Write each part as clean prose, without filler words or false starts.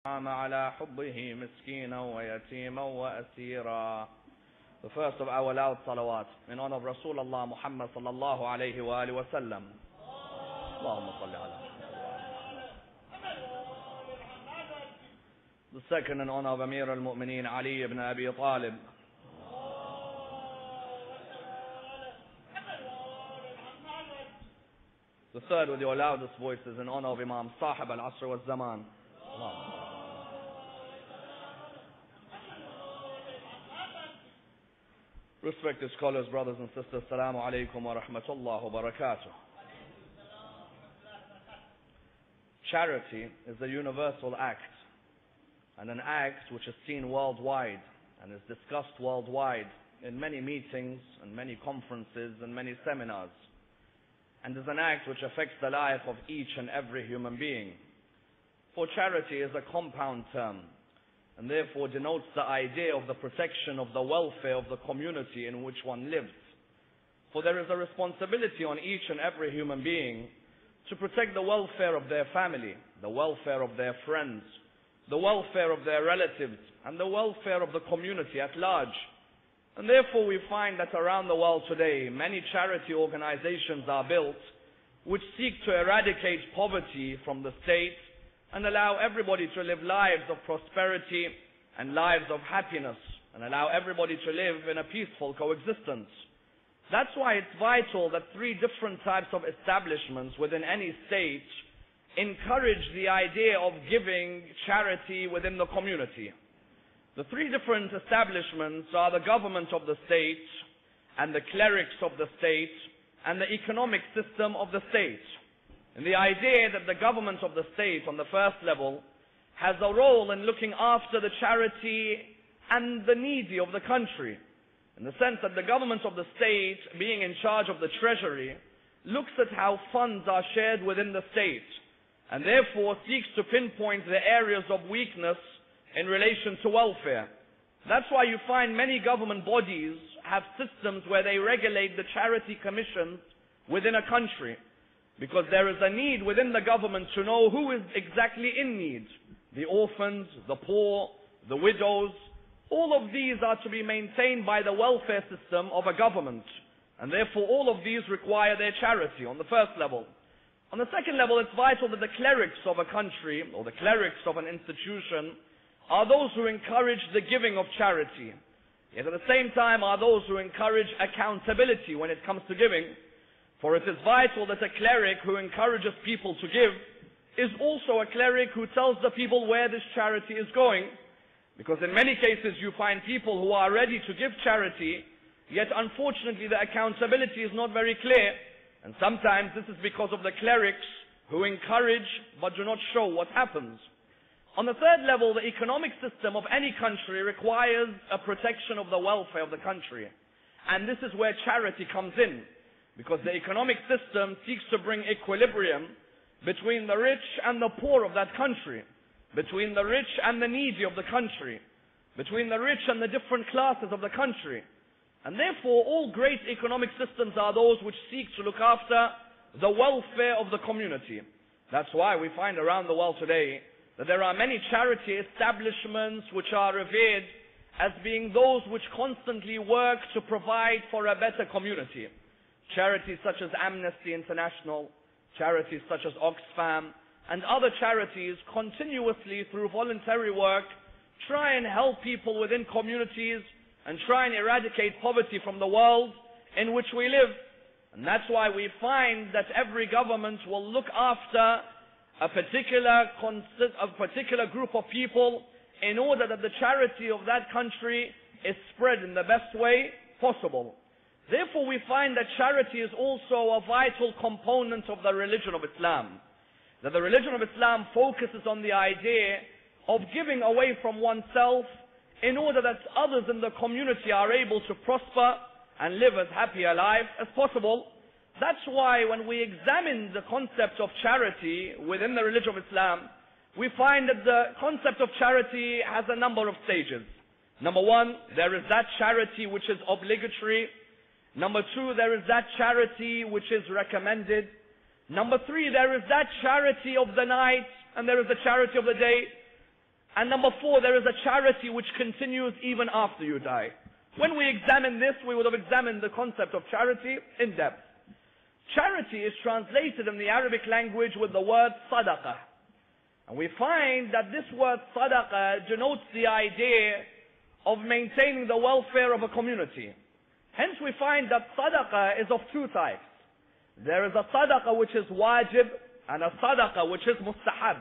على حبه مسكينا ويتيما وأسيرا. The first of our loud salawat in honor of Rasulullah Muhammad sallallahu alayhi wa alihi wa sallam. Allahumma salli ala. The second in honor of Amir al-Mu'mineen Ali ibn Abi Talib. The third with your loudest voices in honor of Imam Sahib al-Asr wal-Zaman. Respected scholars, brothers and sisters, Assalamu alaikum wa rahmatullah wa barakatuh. Charity is a universal act, and an act which is seen worldwide and is discussed worldwide in many meetings and many conferences and many seminars, and is an act which affects the life of each and every human being. For charity is a compound term, and therefore denotes the idea of the protection of the welfare of the community in which one lives. For there is a responsibility on each and every human being to protect the welfare of their family, the welfare of their friends, the welfare of their relatives, and the welfare of the community at large. And therefore we find that around the world today, many charity organizations are built which seek to eradicate poverty from the state and allow everybody to live lives of prosperity and lives of happiness, and allow everybody to live in a peaceful coexistence. That's why it's vital that three different types of establishments within any state encourage the idea of giving charity within the community. The three different establishments are the government of the state, and the clerics of the state, and the economic system of the state. And the idea that the government of the state on the first level has a role in looking after the charity and the needy of the country, in the sense that the government of the state, being in charge of the treasury, looks at how funds are shared within the state, and therefore seeks to pinpoint the areas of weakness in relation to welfare. That's why you find many government bodies have systems where they regulate the charity commissions within a country, because there is a need within the government to know who is exactly in need. The orphans, the poor, the widows, all of these are to be maintained by the welfare system of a government. And therefore all of these require their charity on the first level. On the second level, it's vital that the clerics of a country, or the clerics of an institution, are those who encourage the giving of charity. Yet at the same time are those who encourage accountability when it comes to giving. For it is vital that a cleric who encourages people to give is also a cleric who tells the people where this charity is going. Because in many cases you find people who are ready to give charity, yet unfortunately the accountability is not very clear. And sometimes this is because of the clerics who encourage but do not show what happens. On the third level, the economic system of any country requires a protection of the welfare of the country. And this is where charity comes in. Because the economic system seeks to bring equilibrium between the rich and the poor of that country, between the rich and the needy of the country, between the rich and the different classes of the country. And therefore, all great economic systems are those which seek to look after the welfare of the community. That's why we find around the world today that there are many charity establishments which are revered as being those which constantly work to provide for a better community. Charities such as Amnesty International, charities such as Oxfam, and other charities continuously through voluntary work try and help people within communities and try and eradicate poverty from the world in which we live. And that's why we find that every government will look after a particular group of people in order that the charity of that country is spread in the best way possible. Therefore we find that charity is also a vital component of the religion of Islam. That the religion of Islam focuses on the idea of giving away from oneself in order that others in the community are able to prosper and live as happy a life as possible. That's why when we examine the concept of charity within the religion of Islam, we find that the concept of charity has a number of stages. Number one, there is that charity which is obligatory. Number two, there is that charity which is recommended. Number three, there is that charity of the night and there is the charity of the day. And number 4, there is a charity which continues even after you die. When we examine this, we would have examined the concept of charity in depth. Charity is translated in the Arabic language with the word sadaqah. And we find that this word sadaqah denotes the idea of maintaining the welfare of a community. Hence we find that sadaqah is of 2 types. There is a sadaqah which is wajib and a sadaqah which is mustahab.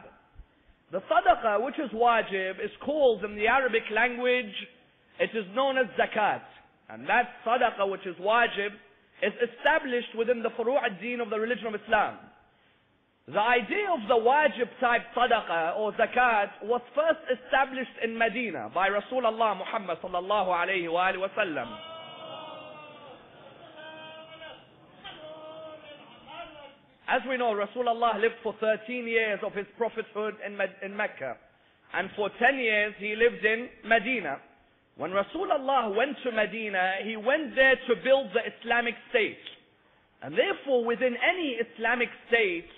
The sadaqah which is wajib is called in the Arabic language, it is known as zakat. And that sadaqah which is wajib is established within the furu' ad-din of the religion of Islam. The idea of the wajib type sadaqah or zakat was first established in Medina by Rasulullah Muhammad sallallahu alayhi wa sallam. As we know, Rasulullah lived for 13 years of his prophethood in Mecca. And for 10 years he lived in Medina. When Rasulullah went to Medina, he went there to build the Islamic state. And therefore, within any Islamic state,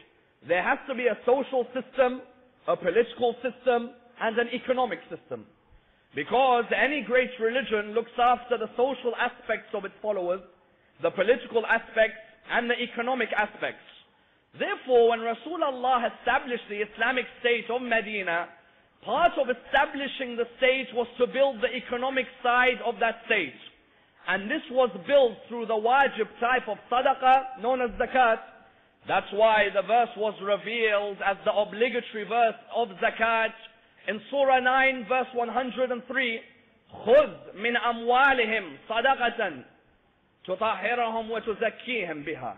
there has to be a social system, a political system, and an economic system. Because any great religion looks after the social aspects of its followers, the political aspects, and the economic aspects. Therefore, when Rasulullah established the Islamic state of Medina, part of establishing the state was to build the economic side of that state. And this was built through the wajib type of sadaqah known as zakat. That's why the verse was revealed as the obligatory verse of zakat in Surah 9 verse 103. خُذْ مِنْ أَمْوَالِهِمْ صَدَقَةً تُطَهِّرَهُمْ وَتُزَكِّيهِمْ بِهَا.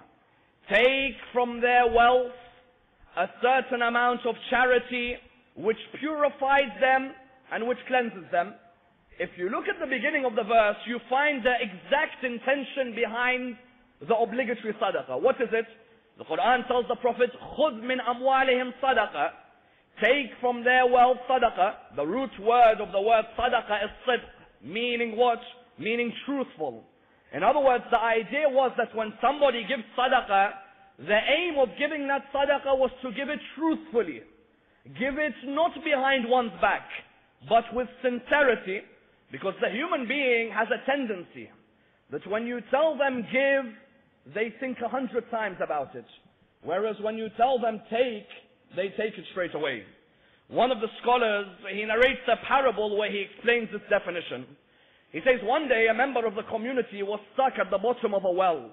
Take from their wealth a certain amount of charity which purifies them and which cleanses them. If you look at the beginning of the verse, you find the exact intention behind the obligatory sadaqah. What is it? The Quran tells the Prophet, خُذْ مِنْ أَمْوَالِهِمْ صَدَقَةً. Take from their wealth sadaqah. The root word of the word sadaqah is sidq, meaning what? Meaning truthful. In other words, the idea was that when somebody gives sadaqah, the aim of giving that sadaqah was to give it truthfully. Give it not behind one's back, but with sincerity, because the human being has a tendency that when you tell them give, they think 100 times about it. Whereas when you tell them take, they take it straight away. One of the scholars, he narrates a parable where he explains this definition. He says one day a member of the community was stuck at the bottom of a well.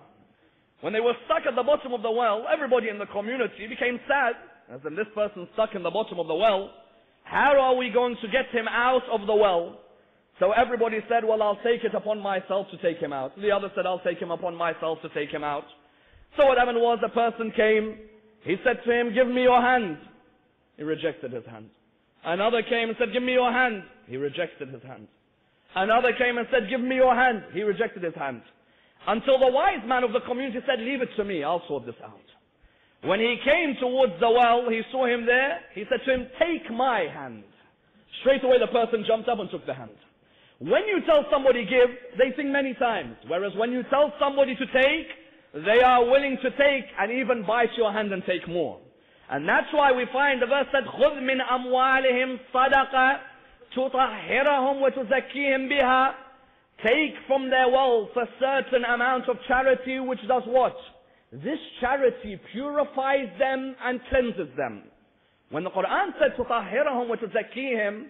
When they were stuck at the bottom of the well, everybody in the community became sad. As in, this person stuck in the bottom of the well. How are we going to get him out of the well? So everybody said, well, I'll take it upon myself to take him out. The other said, I'll take him upon myself to take him out. So what happened was, a person came. He said to him, give me your hand. He rejected his hand. Another came and said, give me your hand. He rejected his hand. Another came and said, give me your hand. He rejected his hand. Until the wise man of the community said, leave it to me, I'll sort this out. When he came towards the well, he saw him there. He said to him, take my hand. Straight away the person jumped up and took the hand. When you tell somebody give, they think many times. Whereas when you tell somebody to take, they are willing to take and even bite your hand and take more. And that's why we find the verse said, خُذْ مِنْ أَمْوَالِهِمْ صَدَقَةً تُطَهِّرَهُمْ وَتُزَكِّيهِمْ بِهَا. Take from their wealth a certain amount of charity which does what? This charity purifies them and cleanses them. When the Quran said تُطَهِّرَهُمْ وَتُزَكِّيهِمْ,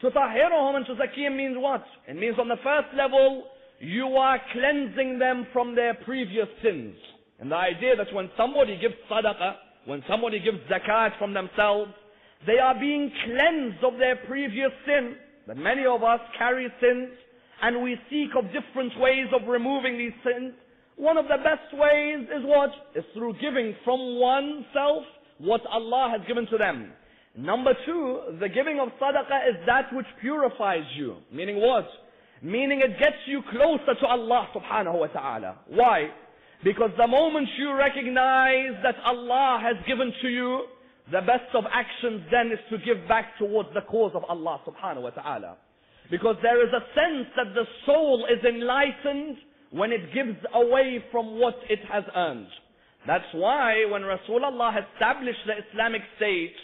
تُطَهِّرَهُمْ and تُزَكِّيهِمْ means what? It means on the first level, you are cleansing them from their previous sins. And the idea that when somebody gives sadaqah, when somebody gives zakat from themselves, they are being cleansed of their previous sin. But many of us carry sins, and we seek of different ways of removing these sins. One of the best ways is what? Is through giving from oneself what Allah has given to them. Number 2, the giving of sadaqah is that which purifies you. Meaning what? Meaning it gets you closer to Allah subhanahu wa ta'ala. Why? Because the moment you recognize that Allah has given to you, the best of actions then is to give back towards the cause of Allah subhanahu wa ta'ala. Because there is a sense that the soul is enlightened when it gives away from what it has earned. That's why when Rasulullah established the Islamic state,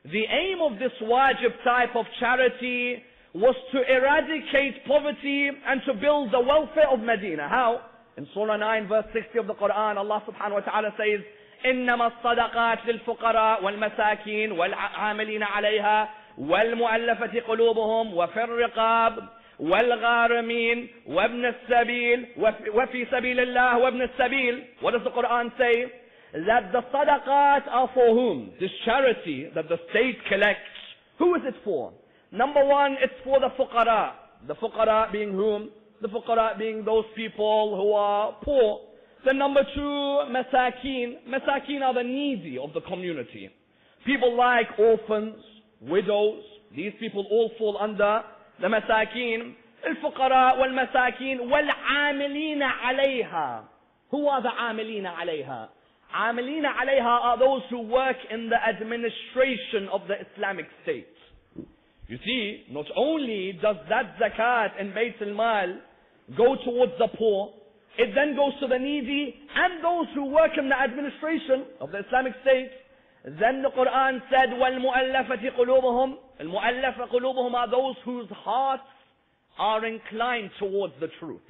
The aim of this wajib type of charity was to eradicate poverty and to build the welfare of Medina. How? In Surah 9 verse 60 of the Quran, Allah subhanahu wa ta'ala says, إنما الصدقات للفقراء والمساكين والعاملين عليها والمؤلفة قلوبهم وفي الرقاب والغارمين وابن السبيل وفي سبيل الله وابن السبيل. What does the Quran say? That the sadaqat are for whom? This charity that the state collects, who is it for? Number one, it's for the fuqara. The fuqara being whom? The fuqara being those people who are poor. Then number two, masakeen. Masakeen are the needy of the community. People like orphans, widows. These people all fall under the masakeen. الفقراء والمساكين والعاملين عليها. Who are the عاملين عليها? عاملين عليها are those who work in the administration of the Islamic State. You see, not only does that zakat in Bayt al-Mal go towards the poor, it then goes to the needy and those who work in the administration of the Islamic State. Then the Quran said, وَالْمُؤَلَّفَةِ قُلُوبُهُمْ. الْمُؤَلَّفَ قُلُوبُهُمْ are those whose hearts are inclined towards the truth.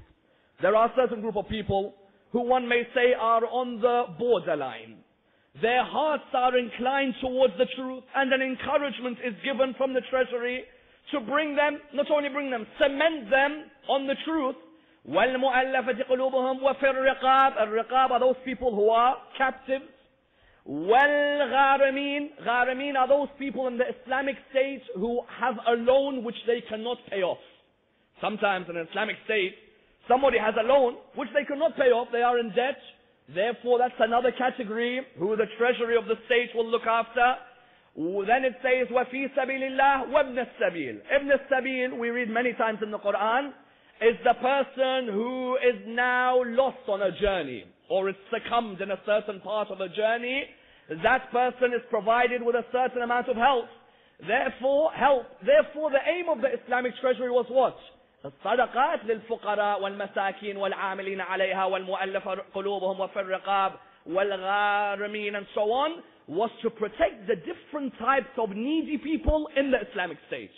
There are a certain group of people who one may say are on the borderline. Their hearts are inclined towards the truth, and an encouragement is given from the treasury to bring them, not only bring them, cement them on the truth. وَالْمُؤَلَّفَةِ قُلُوبُهُمْ وَفِي الرِّقَابِ. الرِّقَابِ are those people who are captives. وَالْغَارِمِينَ. غَارِمِينَ are those people in the Islamic State who have a loan which they cannot pay off. Sometimes in an Islamic State, somebody has a loan which they cannot pay off, they are in debt. Therefore, that's another category who the treasury of the state will look after. Then it says, وَفِي سَبِيلِ اللَّهِ وَابْنَ السَّبِيلِ. Ibn al-Sabil, we read many times in the Quran, is the person who is now lost on a journey, or is succumbed in a certain part of a journey. That person is provided with a certain amount of help. Therefore, the aim of the Islamic treasury was what? الصدقات للفقراء والمساكين والعاملين عليها والمؤلف قلوبهم وفي الرقاب والغارمين and so on, was to protect the different types of needy people in the Islamic State.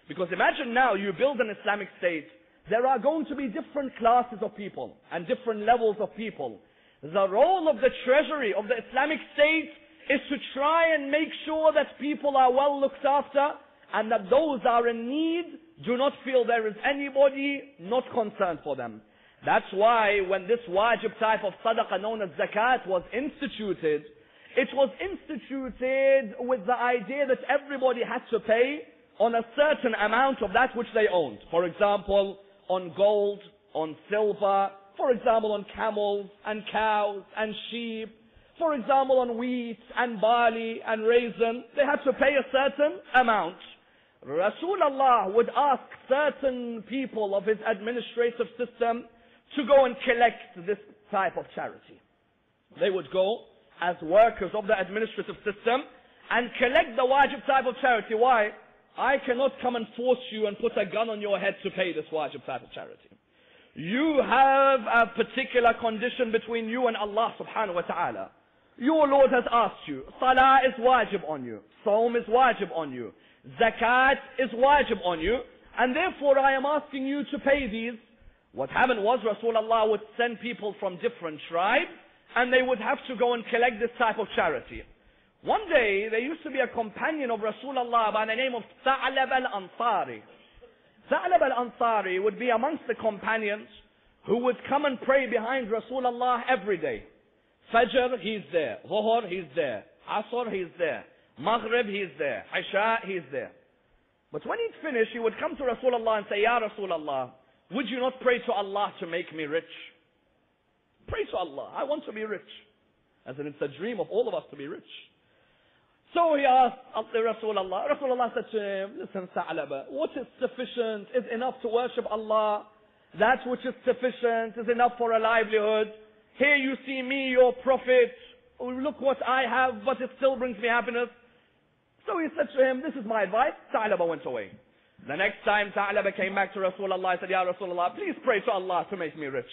Because imagine now you build an Islamic State, there are going to be different classes of people and different levels of people. The role of the treasury of the Islamic State is to try and make sure that people are well looked after and that those are in need do not feel there is anybody not concerned for them. That's why when this wajib type of sadaqah known as zakat was instituted, it was instituted with the idea that everybody had to pay on a certain amount of that which they owned. For example, on gold, on silver, for example on camels and cows and sheep, for example on wheat and barley and raisin. They had to pay a certain amount. Rasulullah would ask certain people of his administrative system to go and collect this type of charity. They would go as workers of the administrative system and collect the wajib type of charity. Why? I cannot come and force you and put a gun on your head to pay this wajib type of charity. You have a particular condition between you and Allah subhanahu wa ta'ala. Your Lord has asked you. Salah is wajib on you. Saum is wajib on you. Zakat is wajib on you. And therefore I am asking you to pay these. What happened was Rasulullah would send people from different tribes and they would have to go and collect this type of charity. One day there used to be a companion of Rasulullah by the name of Tha'lab al-Ansari. Tha'lab al-Ansari would be amongst the companions who would come and pray behind Rasulullah every day. Fajr, he's there. Dhuhr, he's there. Asr, he's there. Maghrib, he's there. Isha, he's there. But when he'd finish, he would come to Rasulullah and say, Ya Rasulullah, would you not pray to Allah to make me rich? Pray to Allah. I want to be rich. As in, it's a dream of all of us to be rich. So he asked Rasulullah. Rasulullah said to him, listen, Tha'laba, what is sufficient is enough to worship Allah. That which is sufficient is enough for a livelihood. Here you see me, your prophet. Look what I have, but it still brings me happiness. So he said to him, this is my advice. Tha'laba went away. The next time Tha'laba came back to Rasulullah, he said, Ya Rasulullah, please pray to Allah to make me rich.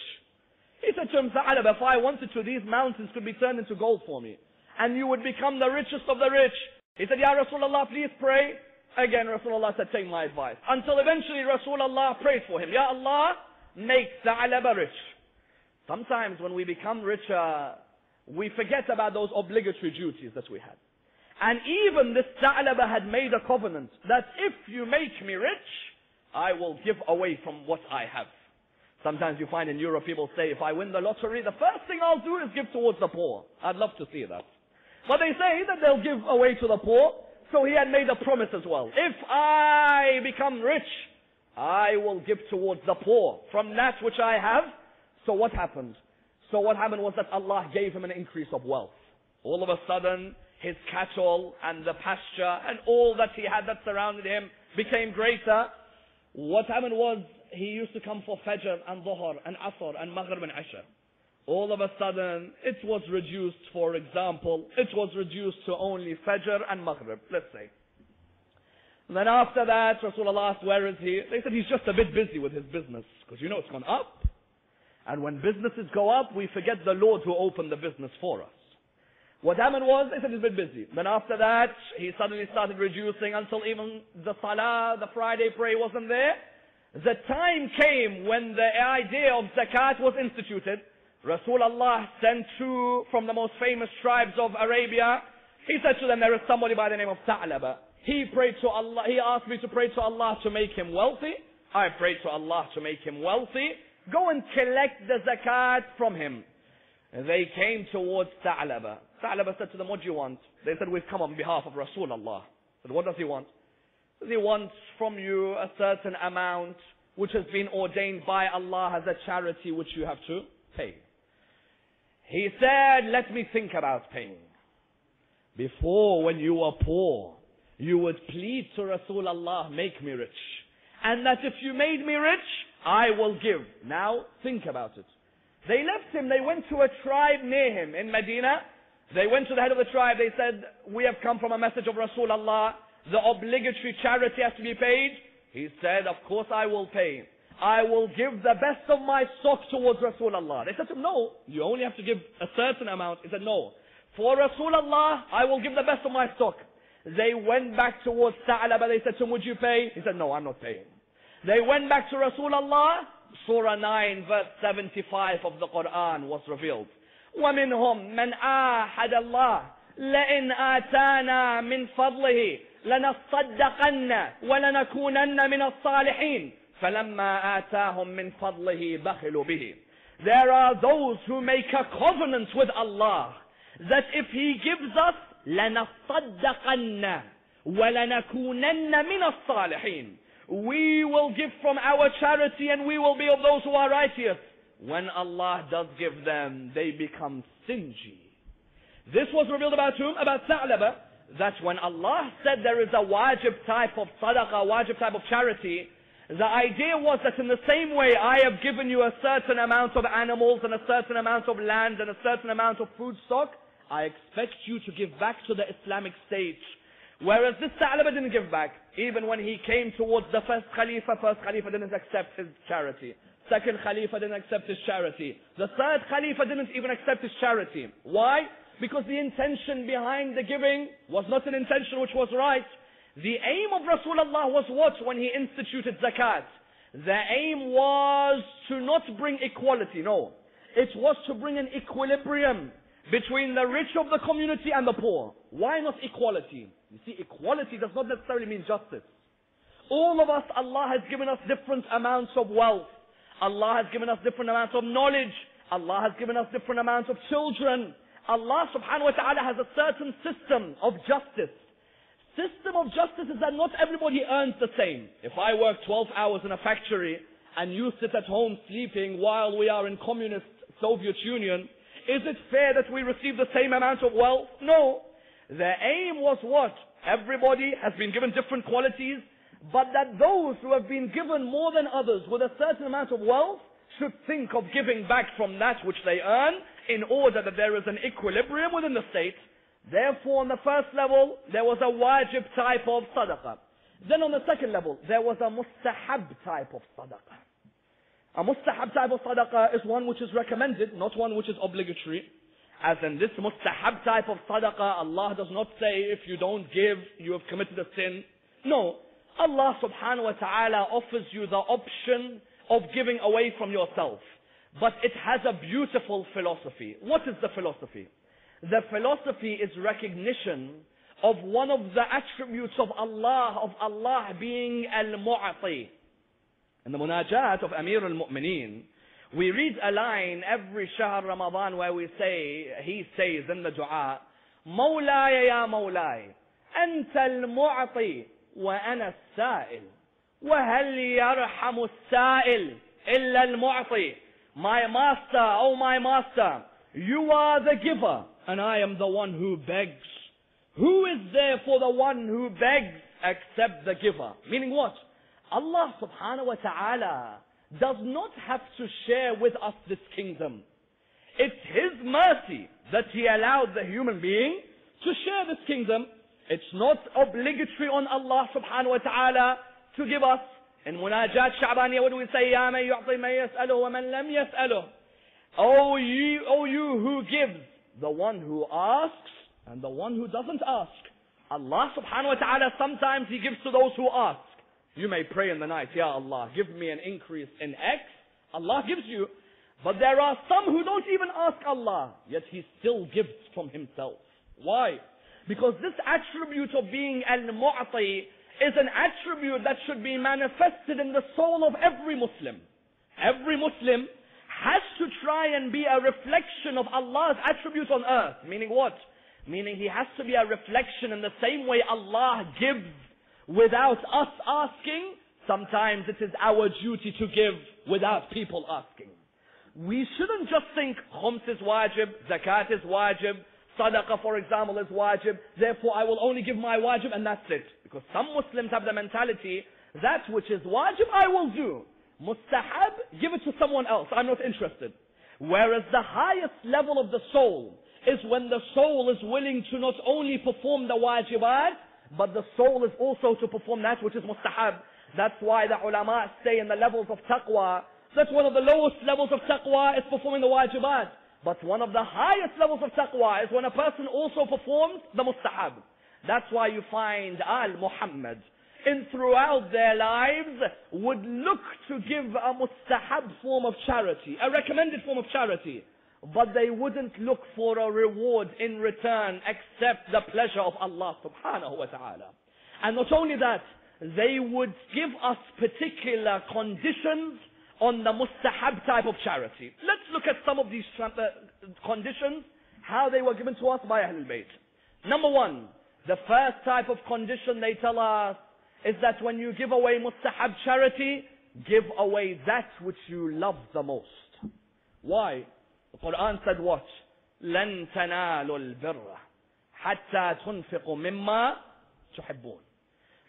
He said to him, Tha'laba, if I wanted to, these mountains could be turned into gold for me. And you would become the richest of the rich. He said, Ya Rasulullah, please pray. Again, Rasulullah said, take my advice. Until eventually Rasulullah prayed for him. Ya Allah, make Tha'laba rich. Sometimes when we become richer, we forget about those obligatory duties that we had. And even this Tha'laba had made a covenant that if you make me rich, I will give away from what I have. Sometimes you find in Europe people say, if I win the lottery, the first thing I'll do is give towards the poor. I'd love to see that. But they say that they'll give away to the poor. So he had made a promise as well. If I become rich, I will give towards the poor from that which I have. So what happened? So what happened was that Allah gave him an increase of wealth. All of a sudden, his cattle and the pasture and all that he had that surrounded him became greater. What happened was, he used to come for Fajr and Dhuhr and Asr and Maghrib and Isha. All of a sudden, it was reduced, for example, it was reduced to only Fajr and Maghrib, let's say. And then after that, Rasulullah asked, where is he? They said, he's just a bit busy with his business, because you know it's gone up. And when businesses go up, we forget the Lord who opened the business for us. What happened was, they said he's a bit busy. Then after that, he suddenly started reducing until even the Salah, the Friday prayer wasn't there. The time came when the idea of zakat was instituted. Rasulullah sent two from the most famous tribes of Arabia. He said to them, there is somebody by the name of Tha'laba. He prayed to Allah, he asked me to pray to Allah to make him wealthy. I prayed to Allah to make him wealthy. Go and collect the zakat from him. And they came towards Tha'laba. Tha'laba said to them, what do you want? They said, we've come on behalf of Rasulullah. Said, what does he want? He wants from you a certain amount which has been ordained by Allah as a charity which you have to pay. He said, let me think about paying. Before, when you were poor, you would plead to Rasulullah, make me rich. And that if you made me rich, I will give. Now, think about it. They left him, they went to a tribe near him in Medina. They went to the head of the tribe, they said, we have come from a message of Rasulullah. The obligatory charity has to be paid. He said, of course I will pay. I will give the best of my stock towards Rasulullah. They said to him, no, you only have to give a certain amount. He said, no. For Rasulullah, I will give the best of my stock. They went back towards Tha'laba. They said to him, would you pay? He said, no, I'm not paying. They went back to Rasulullah. Surah 9, verse 75 of the Quran was revealed. وَمِنْهُمْ مَنْ آحَدَ اللَّهِ لَإِنْ آتَانَا مِنْ فَضْلِهِ لَنَصَّدَّقَنَّ وَلَنَكُونَنَّ مِنَ الصَّالِحِينَ فَلَمَّا آتَاهُمْ مِنْ فَضْلِهِ بَخِلُوا بِهِ. There are those who make a covenant with Allah that if He gives us, لَنَصَّدَّقَنَّ وَلَنَكُونَنَّ مِنَ الصَّالِحِينَ. We will give from our charity and we will be of those who are righteous. When Allah does give them, they become stingy. This was revealed about whom? About Tha'laba. That when Allah said there is a wajib type of sadaqah, wajib type of charity, the idea was that in the same way I have given you a certain amount of animals and a certain amount of land and a certain amount of food stock, I expect you to give back to the Islamic State. Whereas this Tha'laba didn't give back. Even when he came towards the first Khalifa didn't accept his charity. Second Khalifa didn't accept his charity. The third Khalifa didn't even accept his charity. Why? Because the intention behind the giving was not an intention which was right. The aim of Rasulullah was what when he instituted zakat? The aim was to not bring equality, no. It was to bring an equilibrium between the rich of the community and the poor. Why not equality? You see, equality does not necessarily mean justice. All of us, Allah has given us different amounts of wealth. Allah has given us different amounts of knowledge. Allah has given us different amounts of children. Allah subhanahu wa ta'ala has a certain system of justice. System of justice is that not everybody earns the same. If I work 12 hours in a factory and you sit at home sleeping while we are in communist Soviet Union, is it fair that we receive the same amount of wealth? No. The aim was what? Everybody has been given different qualities, but that those who have been given more than others with a certain amount of wealth should think of giving back from that which they earn in order that there is an equilibrium within the state. Therefore, on the first level, there was a wajib type of sadaqah. Then on the second level, there was a mustahab type of sadaqah. A mustahab type of sadaqah is one which is recommended, not one which is obligatory. As in this mustahab type of sadaqah, Allah does not say if you don't give, you have committed a sin. No. Allah subhanahu wa ta'ala offers you the option of giving away from yourself. But it has a beautiful philosophy. What is the philosophy? The philosophy is recognition of one of the attributes of Allah being al-mu'ati. In the munajat of Amir al-Mu'mineen, we read a line every Shahr Ramadan where he says in the dua, Mawlaya ya Mawlaya, Anta al-mu'ati wa ana as-sa'il, wa hal yarhamu as-sa'il illa al-mu'ati. My master, oh my master, you are the giver and I am the one who begs. Who is there for the one who begs except the giver? Meaning what? Allah subhanahu wa ta'ala does not have to share with us this kingdom. It's His mercy that He allowed the human being to share this kingdom. It's not obligatory on Allah subhanahu wa ta'ala to give us. In Munajat Sha'baniya, what do we say? Ya man yu'ti man yas'aluhu wa man lam yas'aluhu. Oh you who gives, the one who asks and the one who doesn't ask. Allah subhanahu wa ta'ala, sometimes He gives to those who ask. You may pray in the night, Ya Allah, give me an increase in X. Allah gives you. But there are some who don't even ask Allah, yet He still gives from Himself. Why? Because this attribute of being al-mu'ti is an attribute that should be manifested in the soul of every Muslim. Every Muslim has to try and be a reflection of Allah's attribute on earth. Meaning what? Meaning he has to be a reflection in the same way Allah gives without us asking. Sometimes it is our duty to give without people asking. We shouldn't just think khums is wajib, zakat is wajib, sadaqah for example is wajib, therefore I will only give my wajib and that's it. Because some Muslims have the mentality, that which is wajib I will do. Mustahab, give it to someone else, I'm not interested. Whereas the highest level of the soul is when the soul is willing to not only perform the wajibat, but the soul is also to perform that which is mustahab. That's why the ulama say in the levels of taqwa, that one of the lowest levels of taqwa is performing the wajibat. But one of the highest levels of taqwa is when a person also performs the mustahab. That's why you find Al-Muhammad in throughout their lives would look to give a mustahab form of charity, a recommended form of charity. But they wouldn't look for a reward in return except the pleasure of Allah subhanahu wa ta'ala. And not only that, they would give us particular conditions on the mustahab type of charity. Let's look at some of these conditions, how they were given to us by Ahlul Bayt. Number one, the first type of condition they tell us is that when you give away mustahab charity, give away that which you love the most. Why? The Quran said what? لَن تَنَالُوا الْبِرَّ حَتَّى تُنْفِقُوا مِمَّا تُحِبُّونَ.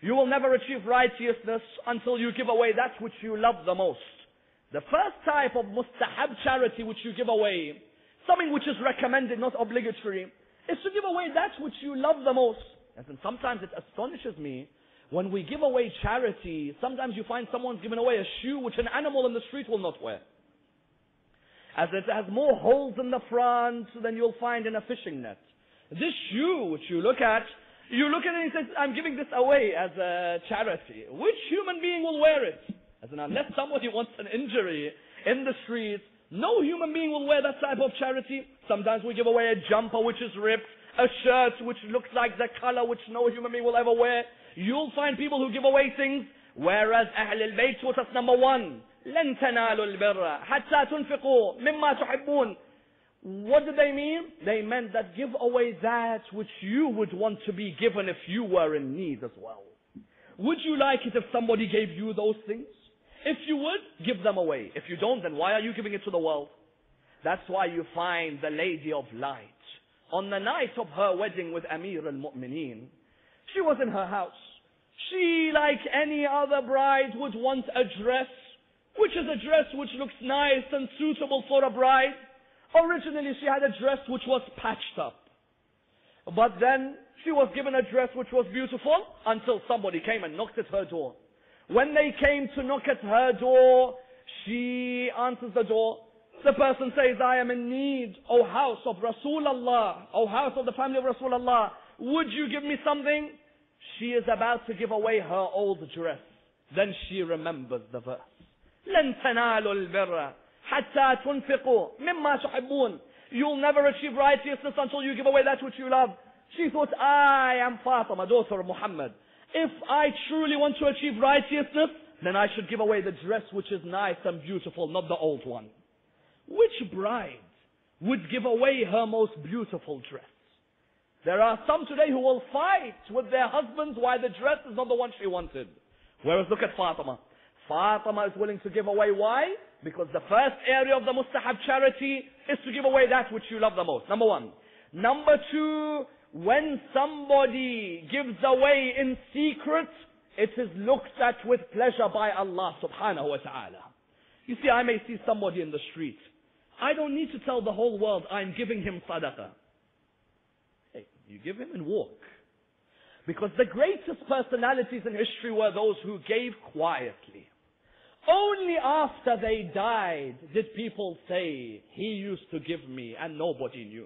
You will never achieve righteousness until you give away that which you love the most. The first type of mustahab charity which you give away, something which is recommended, not obligatory, is to give away that which you love the most. And sometimes it astonishes me, when we give away charity, sometimes you find someone's given away a shoe which an animal in the street will not wear. As it has more holes in the front than you'll find in a fishing net. This shoe which you look at it and say, I'm giving this away as a charity. Which human being will wear it? As in, unless somebody wants an injury in the streets, no human being will wear that type of charity. Sometimes we give away a jumper which is ripped, a shirt which looks like the color which no human being will ever wear. You'll find people who give away things, whereas Ahlul Bayt taught us number one, لَن تَنَالُوا الْبِرَّ حَتَّى تُنْفِقُوا مِمَّا تُحِبُّونَ. What did they mean? They meant that give away that which you would want to be given if you were in need as well. Would you like it if somebody gave you those things? If you would, give them away. If you don't, then why are you giving it to the world? That's why you find the Lady of Light. On the night of her wedding with Amir al-Mu'mineen, she was in her house. She, like any other bride, would want a dress, which is a dress which looks nice and suitable for a bride. Originally, she had a dress which was patched up. But then, she was given a dress which was beautiful until somebody came and knocked at her door. When they came to knock at her door, she answers the door. The person says, I am in need, O house of Rasulullah, O house of the family of Rasulullah, would you give me something? She is about to give away her old dress. Then she remembers the verse. لن تنالوا البر حتى تنفقوا مما تحبون. You'll never achieve righteousness until you give away that which you love. She thought, I am Fatima, daughter of Muhammad. If I truly want to achieve righteousness, then I should give away the dress which is nice and beautiful, not the old one. Which bride would give away her most beautiful dress? There are some today who will fight with their husbands why the dress is not the one she wanted. Whereas look at Fatima. Fatima is willing to give away. Why? Because the first area of the mustahab charity is to give away that which you love the most. Number one. Number two, when somebody gives away in secret, it is looked at with pleasure by Allah subhanahu wa ta'ala. You see, I may see somebody in the street. I don't need to tell the whole world I'm giving him sadaqah. Hey, you give him and walk. Because the greatest personalities in history were those who gave quietly. Only after they died did people say, he used to give me and nobody knew.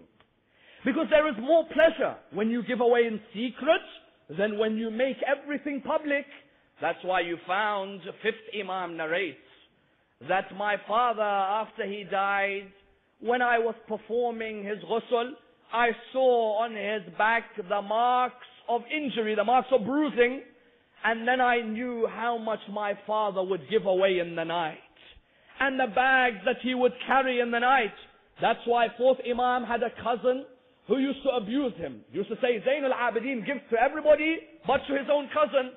Because there is more pleasure when you give away in secret than when you make everything public. That's why you found fifth Imam narrates that my father, after he died, when I was performing his ghusl, I saw on his back the marks of injury, the marks of bruising, and then I knew how much my father would give away in the night, and the bags that he would carry in the night. That's why fourth Imam had a cousin who used to abuse him. He used to say, Zayn al-Abidin gives to everybody but to his own cousin.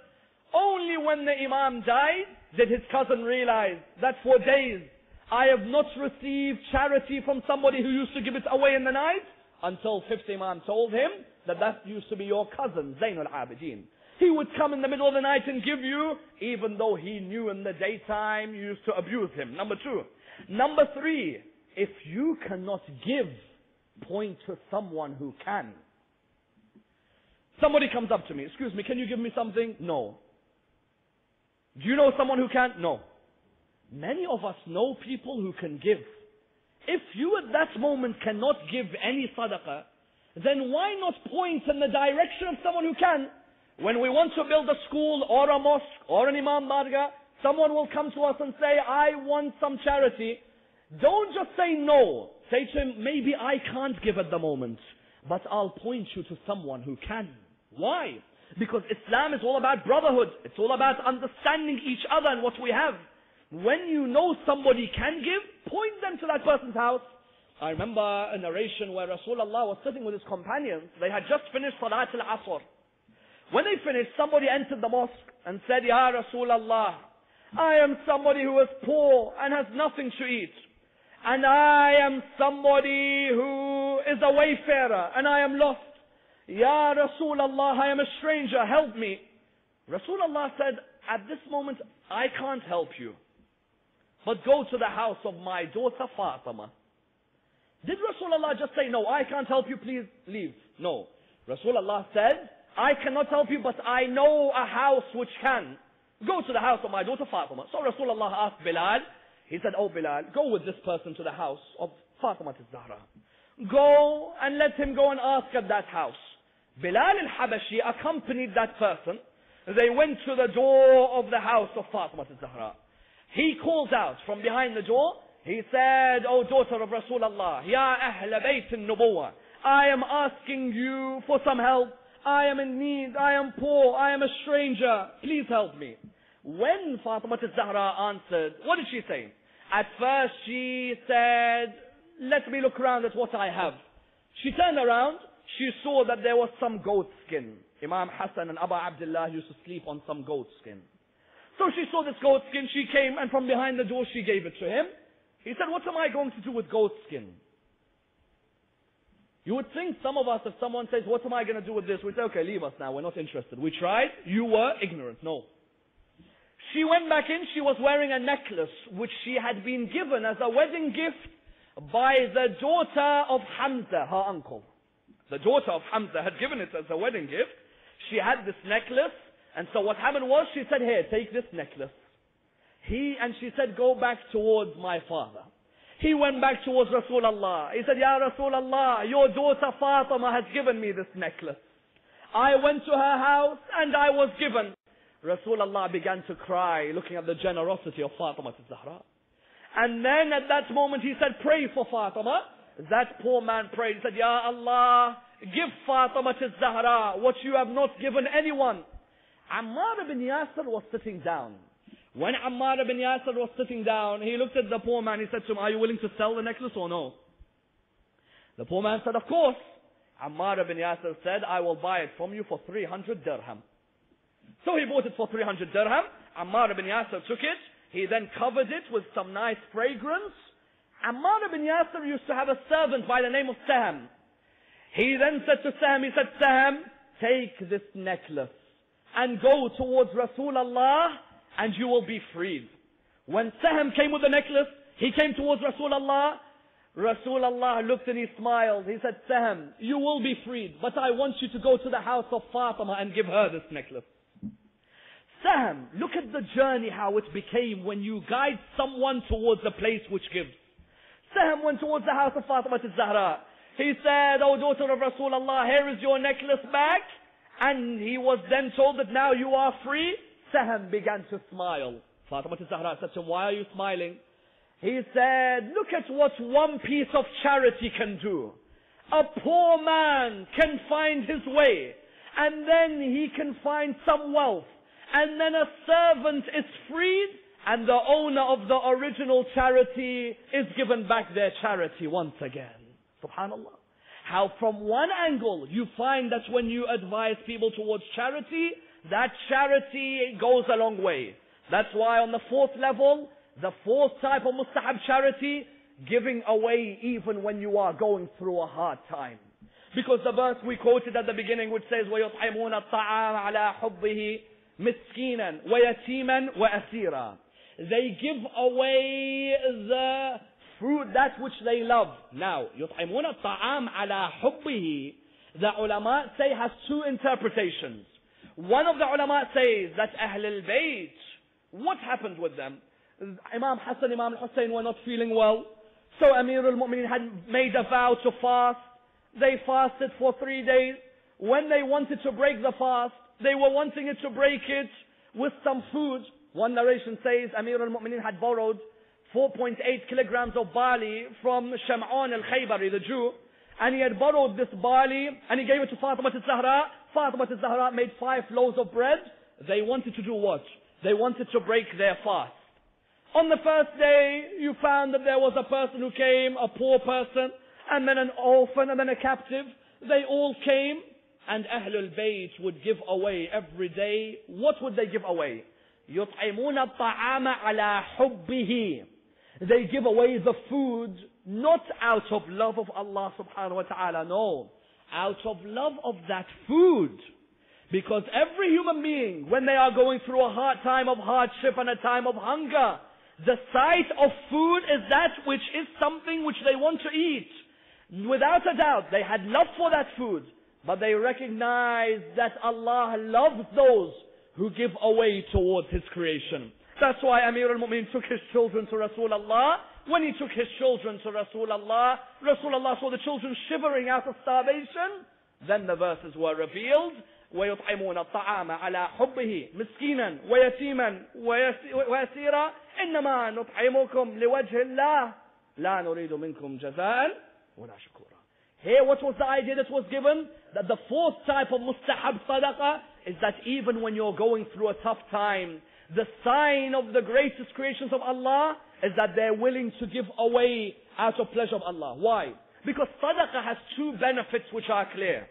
Only when the Imam died did his cousin realize that for days I have not received charity from somebody who used to give it away in the night, until fifth Imam told him that used to be your cousin, Zayn al-Abidin. He would come in the middle of the night and give you, even though he knew in the daytime you used to abuse him. Number two. Number three, if you cannot give, point to someone who can. Somebody comes up to me, excuse me, can you give me something? No. Do you know someone who can? No. Many of us know people who can give. If you at that moment cannot give any sadaqah, then why not point in the direction of someone who can? When we want to build a school or a mosque or an imam barga, someone will come to us and say, I want some charity. Don't just say no. Say to him, maybe I can't give at the moment, but I'll point you to someone who can. Why? Because Islam is all about brotherhood. It's all about understanding each other and what we have. When you know somebody can give, point them to that person's house. I remember a narration where Rasulullah was sitting with his companions. They had just finished Salat al-Asr. When they finished, somebody entered the mosque and said, Ya Rasulullah, I am somebody who is poor and has nothing to eat. And I am somebody who is a wayfarer and I am lost. Ya Rasulullah, I am a stranger, help me. Rasulullah said, at this moment, I can't help you. But go to the house of my daughter Fatima. Did Rasulullah just say, no, I can't help you, please leave? No. Rasulullah said, I cannot help you, but I know a house which can. Go to the house of my daughter Fatima. So Rasulullah asked Bilal, he said, oh Bilal, go with this person to the house of Fatima al-Zahra. Go and let him go and ask at that house. Bilal al-Habashi accompanied that person. They went to the door of the house of Fatima al-Zahra. He called out from behind the door. He said, oh daughter of Rasulullah, Ya Ahla Bayt al-Nubuwah, I am asking you for some help. I am in need, I am poor, I am a stranger, please help me. When Fatima al-Zahra answered, what did she say? At first she said, let me look around at what I have. She turned around, she saw that there was some goat skin. Imam Hassan and Abu Abdullah used to sleep on some goat skin. So she saw this goat skin, she came and from behind the door she gave it to him. He said, what am I going to do with goat skin? You would think some of us, if someone says, what am I going to do with this? We say, okay, leave us now, we're not interested. We tried, you were ignorant. No. She went back in, she was wearing a necklace which she had been given as a wedding gift by the daughter of Hamza, her uncle. The daughter of Hamza had given it as a wedding gift. She had this necklace, and so what happened was, she said, here, take this necklace. She said, go back towards my father. He went back towards Rasulullah. He said, Ya Rasulullah, your daughter Fatima has given me this necklace. I went to her house and I was given. Rasulullah began to cry, looking at the generosity of Fatima al-Zahra. And then at that moment he said, pray for Fatima. That poor man prayed. He said, Ya Allah, give Fatima al-Zahra what you have not given anyone. Ammar ibn Yasir was sitting down. When Ammar ibn Yasir was sitting down, he looked at the poor man. He said to him, are you willing to sell the necklace or no? The poor man said, of course. Ammar ibn Yasir said, I will buy it from you for 300 dirham. So he bought it for 300 dirham. Ammar ibn Yasir took it. He then covered it with some nice fragrance. Ammar ibn Yasir used to have a servant by the name of Saham. He then said to Saham, he said, Saham, take this necklace and go towards Rasulullah and you will be freed. When Saham came with the necklace, he came towards Rasulullah. Rasulullah looked and he smiled. He said, Saham, you will be freed, but I want you to go to the house of Fatima and give her this necklace. Saham, look at the journey, how it became when you guide someone towards a place which gives. Saham went towards the house of Fatima al-Zahra. He said, oh daughter of Rasulullah, here is your necklace back. And he was then told that now you are free. Saham began to smile. Fatima al-Zahra said to him, why are you smiling? He said, look at what one piece of charity can do. A poor man can find his way. And then he can find some wealth. And then a servant is freed. And the owner of the original charity is given back their charity once again. Subhanallah. How from one angle you find that when you advise people towards charity, that charity goes a long way. That's why on the fourth level, the fourth type of mustahab charity, giving away even when you are going through a hard time. Because the verse we quoted at the beginning which says, وَيُطْعِمُونَ الطَّعَامَ عَلَى حُبِّهِ مِسْكِينًا وَيَتِيمًا وَأَسِيرًا. They give away the fruit, that which they love. Now, يُطْعِمُونَ الطَّعَامَ عَلَى حُبِّهِ, the ulama say has two interpretations. One of the ulama says that Ahl al-Bayt, what happened with them? Imam Hassan, Imam al-Hussein were not feeling well. So Amir al-Mu'mineen had made a vow to fast. They fasted for 3 days. When they wanted to break the fast, they were wanting it to break it with some food. One narration says Amir al-Mu'mineen had borrowed 4.8 kilograms of barley from Sham'an al-Khaybari, the Jew. And he had borrowed this barley and he gave it to Fatima al-Zahra. Fatima al-Zahra made 5 loaves of bread. They wanted to do what? They wanted to break their fast. On the first day, you found that there was a person who came, a poor person, and then an orphan, and then a captive. They all came, and Ahlul Bayt would give away every day. What would they give away? يُطْعِمُونَ الطَّعَامَ عَلَى حُبِّهِ. They give away the food, not out of love of Allah subhanahu wa ta'ala, no. Out of love of that food. Because every human being, when they are going through a hard time of hardship and a time of hunger, the sight of food is that which is something which they want to eat. Without a doubt, they had love for that food. But they recognized that Allah loves those who give away towards His creation. That's why Amir al-Mu'mineen took his children to Rasulullah. When he took his children to Rasulullah, Rasulullah saw the children shivering out of starvation. Then the verses were revealed. وَيُطْعِمُونَ الطَّعَامَ عَلَى حُبِّهِ مِسْكِينًا وَيَتِيمًا وَأَسِيرًا إِنَّمَا نُطْعِمُكُمْ لِوَجْهِ اللَّهِ لَا نُرِيدُ مِنْكُمْ جَزَاءً وَلَا شُكُورًا. Here what was the idea that was given? That the fourth type of mustahab sadaqah is that even when you're going through a tough time, the sign of the greatest creations of Allah is that they're willing to give away out of pleasure of Allah. Why? Because sadaqah has two benefits which are clear.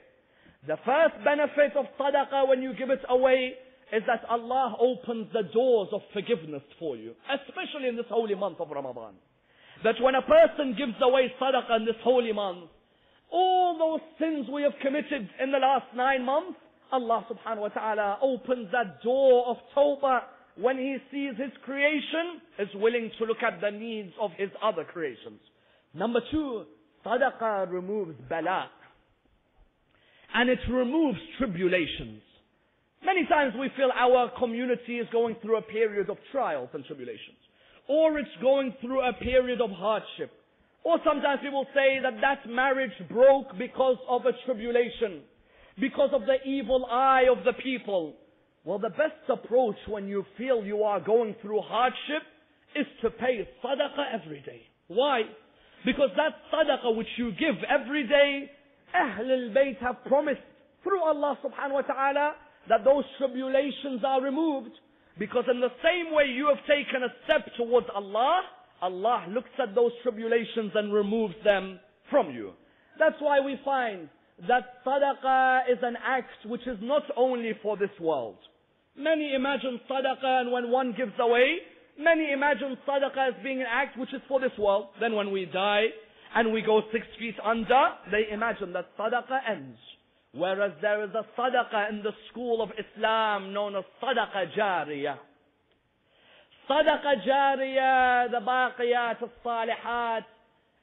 The first benefit of sadaqah when you give it away is that Allah opens the doors of forgiveness for you, especially in this holy month of Ramadan. That when a person gives away sadaqah in this holy month, all those sins we have committed in the last 9 months, Allah subhanahu wa ta'ala opens that door of tawbah when He sees His creation is willing to look at the needs of His other creations. Number 2, sadaqah removes bala. And it removes tribulations. Many times we feel our community is going through a period of trials and tribulations. or it's going through a period of hardship. Or sometimes people say that that marriage broke because of a tribulation, because of the evil eye of the people. Well, the best approach when you feel you are going through hardship is to pay sadaqah every day. Why? Because that sadaqah which you give every day, Ahlul Bayt have promised through Allah subhanahu wa ta'ala that those tribulations are removed. Because in the same way you have taken a step towards Allah, Allah looks at those tribulations and removes them from you. That's why we find that sadaqah is an act which is not only for this world. Many imagine sadaqah, and when one gives away, many imagine sadaqah as being an act which is for this world. Then when we die and we go 6 feet under, they imagine that sadaqah ends. Whereas there is a sadaqah in the school of Islam known as sadaqah jariyah. Sadaqah jariyah, the baqiyat as-salihat,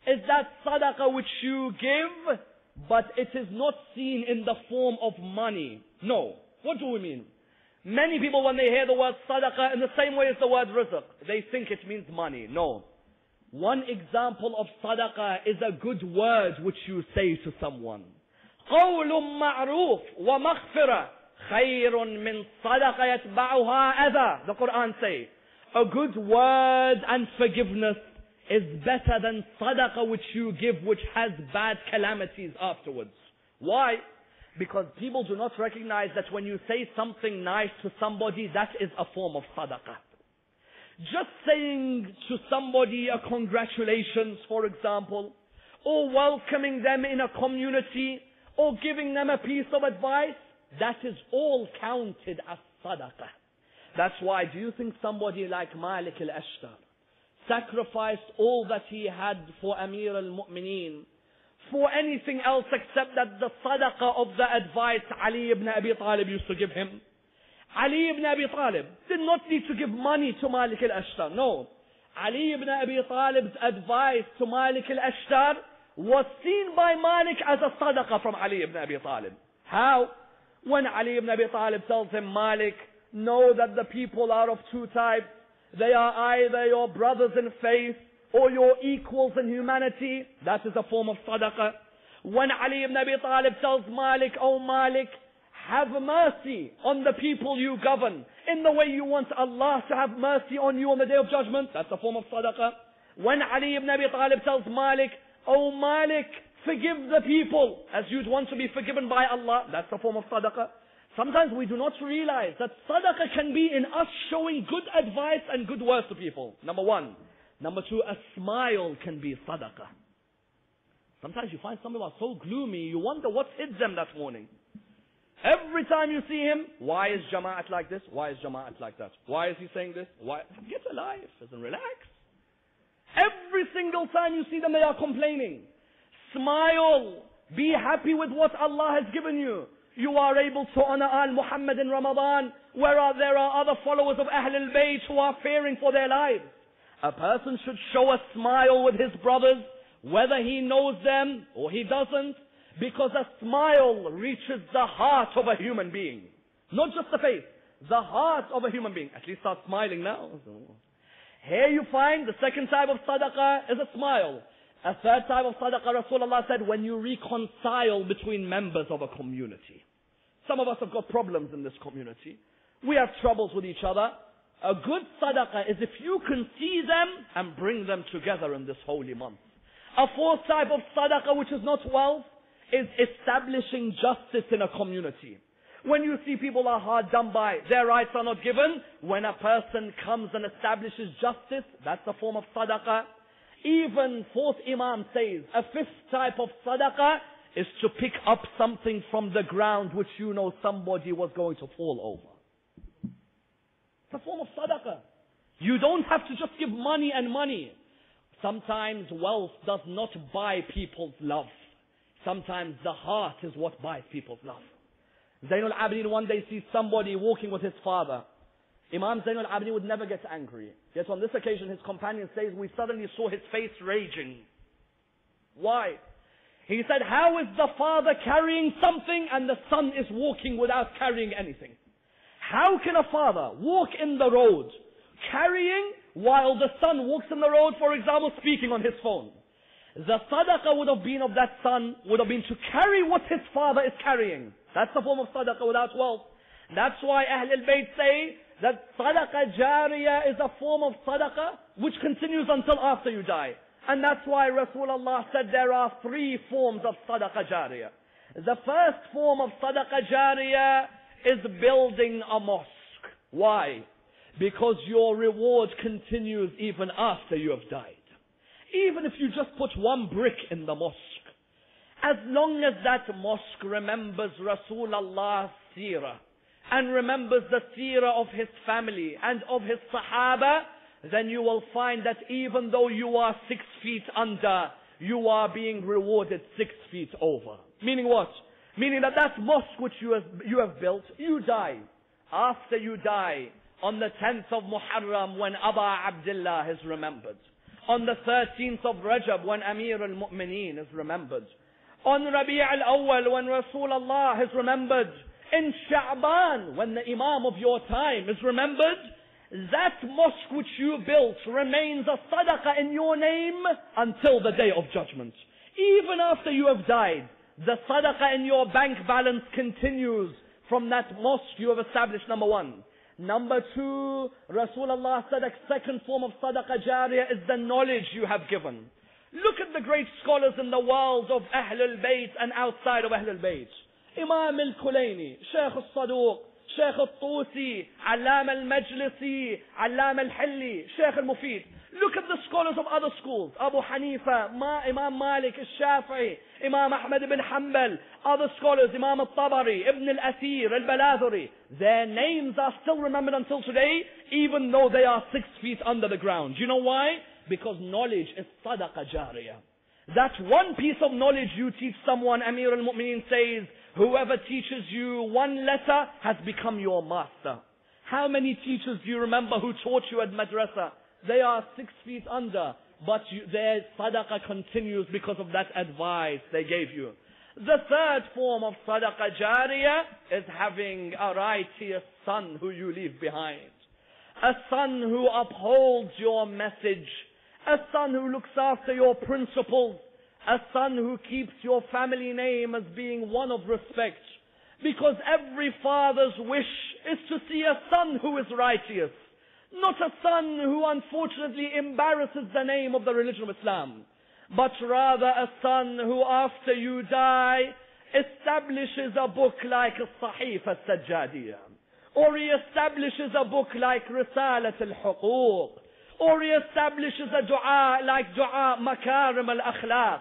is that sadaqah which you give, but it is not seen in the form of money. No. What do we mean? Many people, when they hear the word sadaqah in the same way as the word rizq, they think it means money. No. One example of sadaqah is a good word which you say to someone. قول معروف ومغفرة خير من صدقة يتبعها أذى. The Quran says, a good word and forgiveness is better than sadaqah which you give which has bad calamities afterwards. Why? Because people do not recognize that when you say something nice to somebody, that is a form of sadaqah. Just saying to somebody a congratulations, for example, or welcoming them in a community, or giving them a piece of advice, that is all counted as sadaqah. That's why, do you think somebody like Malik al-Ashtar sacrificed all that he had for Amir al-Mu'mineen for anything else except that the sadaqah of the advice Ali ibn Abi Talib used to give him? Ali ibn Abi Talib did not need to give money to Malik al-Ashtar. No. Ali ibn Abi Talib's advice to Malik al-Ashtar was seen by Malik as a sadaqah from Ali ibn Abi Talib. How? When Ali ibn Abi Talib tells him, Malik, know that the people are of two types. They are either your brothers in faith or your equals in humanity. That is a form of sadaqah. When Ali ibn Abi Talib tells Malik, oh Malik, have mercy on the people you govern in the way you want Allah to have mercy on you on the Day of Judgment. That's a form of sadaqah. When Ali ibn Abi Talib tells Malik, oh Malik, forgive the people as you'd want to be forgiven by Allah. That's a form of sadaqah. Sometimes we do not realize that sadaqah can be in us showing good advice and good words to people. Number one. Number two, a smile can be sadaqah. Sometimes you find some people are so gloomy, you wonder what hit them that morning. Every time you see him, why is Jama'at like this? Why is Jama'at like that? Why is he saying this? Why? Get a life, listen, relax. Every single time you see them, they are complaining. Smile. Be happy with what Allah has given you. You are able to honor Al-Muhammad in Ramadan, where there are other followers of Ahlul Bayt who are fearing for their lives. A person should show a smile with his brothers, whether he knows them or he doesn't, because a smile reaches the heart of a human being. Not just the face, the heart of a human being. At least start smiling now. Here you find the second type of sadaqah is a smile. A third type of sadaqah, Rasulullah said, when you reconcile between members of a community. Some of us have got problems in this community. We have troubles with each other. A good sadaqah is if you can see them and bring them together in this holy month. A fourth type of sadaqah, which is not wealth, is establishing justice in a community. When you see people are hard done by, their rights are not given, when a person comes and establishes justice, that's a form of sadaqah. Even fourth Imam says, a fifth type of sadaqah is to pick up something from the ground which you know somebody was going to fall over. It's a form of sadaqah. You don't have to just give money and money. Sometimes wealth does not buy people's love. Sometimes the heart is what buys people's love. Zainul Abidin one day sees somebody walking with his father. Imam Zainul Abidin would never get angry. Yet on this occasion his companion says, we suddenly saw his face raging. Why? He said, how is the father carrying something and the son is walking without carrying anything? How can a father walk in the road carrying while the son walks in the road, for example, speaking on his phone. The sadaqah would have been of that son, would have been to carry what his father is carrying. That's a form of sadaqah without wealth. That's why Ahl al-Bayt say that sadaqah jariyah is a form of sadaqah which continues until after you die. And that's why Rasulullah said there are 3 forms of sadaqah jariyah. The first form of sadaqah jariyah is building a mosque. Why? Because your reward continues even after you have died. Even if you just put 1 brick in the mosque, as long as that mosque remembers Rasulullah's seerah and remembers the seerah of his family and of his sahaba, then you will find that even though you are 6 feet under, you are being rewarded 6 feet over. Meaning what? Meaning that that mosque which you have built, you die. After you die, on the 10th of Muharram, when Aba Abdullah is remembered. On the 13th of Rajab, when Amir al-Mu'mineen is remembered. On Rabi' al-Awwal, when Rasulullah is remembered. In Sha'ban, when the Imam of your time is remembered. That mosque which you built remains a sadaqah in your name until the day of judgment. Even after you have died, the sadaqah in your bank balance continues from that mosque you have established, number 1. Number 2, Rasulullah said a second form of sadaqah jariyah is the knowledge you have given. Look at the great scholars in the world of Ahl al-Bayt and outside of Ahl al-Bayt. Imam al-Kulayni, Shaykh al-Saduq, Shaykh al-Tusi, Allam al-Majlisi, Allam al-Hilli, Shaykh al-Mufid. Look at the scholars of other schools. Abu Hanifa, Imam Malik, al-Shafi'i, Imam Ahmad ibn Hanbal, other scholars, Imam al-Tabari, Ibn al-Athir, al-Baladhuri. Their names are still remembered until today, even though they are 6 feet under the ground. Do you know why? Because knowledge is sadaqah jariyah. That 1 piece of knowledge you teach someone, Amir al-Mu'mineen says, whoever teaches you 1 letter has become your master. How many teachers do you remember who taught you at madrasa? They are 6 feet under, but their sadaqah continues because of that advice they gave you. The third form of sadaqah jariyah is having a righteous son who you leave behind. A son who upholds your message. A son who looks after your principles. A son who keeps your family name as being one of respect. Because every father's wish is to see a son who is righteous. Not a son who unfortunately embarrasses the name of the religion of Islam. But rather a son who after you die establishes a book like Sahif al-Sajjadiyah. Or he establishes a book like Risalat al-Huquq. Or he establishes a dua like Dua Makarim al-Akhlaq.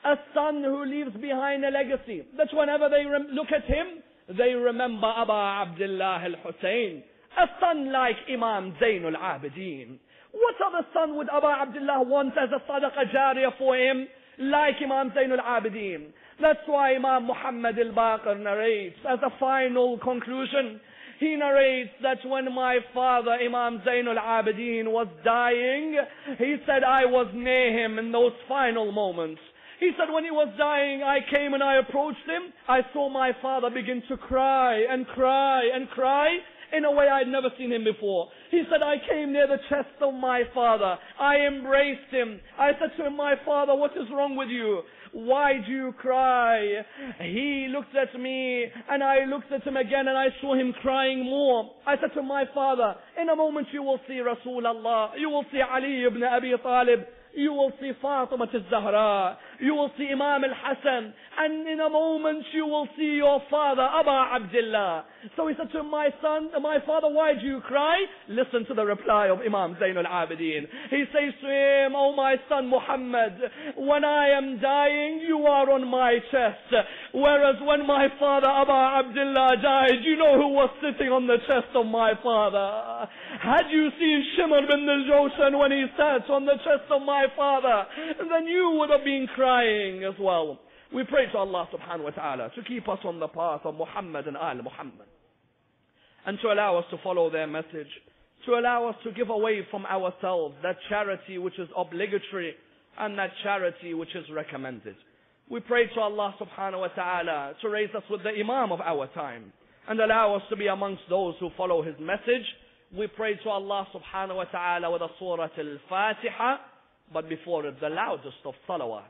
A son who leaves behind a legacy. That whenever they look at him, they remember Aba Abdullah al-Hussein. A son like Imam Zainul Abidin. What other son would Aba Abdullah want as a sadaqah jariyah for him? Like Imam Zainul Abidin. That's why Imam Muhammad al-Baqir narrates as a final conclusion. He narrates that when my father Imam Zainul Abidin was dying, he said I was near him in those final moments. He said when he was dying, I came and I approached him. I saw my father begin to cry and cry and cry in a way I'd never seen him before. He said, I came near the chest of my father. I embraced him. I said to him, my father, what is wrong with you? Why do you cry? He looked at me and I looked at him again and I saw him crying more. I said to my father, in a moment you will see Rasulullah. You will see Ali ibn Abi Talib. You will see Fatima al-Zahra. You will see Imam al-Hasan. And in a moment you will see your father, Aba Abdullah. So he said to my son, my father, why do you cry? Listen to the reply of Imam Zainul Abidin. He says to him, oh my son Muhammad, when I am dying, you are on my chest. Whereas when my father, Aba Abdullah, died, you know who was sitting on the chest of my father? Had you seen Shimr bin al-Jawshan when he sat on the chest of my father, then you would have been crying as well. We pray to Allah subhanahu wa ta'ala to keep us on the path of Muhammad and Al Muhammad, and to allow us to follow their message, to allow us to give away from ourselves that charity which is obligatory and that charity which is recommended. We pray to Allah subhanahu wa ta'ala to raise us with the Imam of our time and allow us to be amongst those who follow his message. we pray to Allah subhanahu wa ta'ala with a surah al-Fatiha, but before it, the loudest of salawat.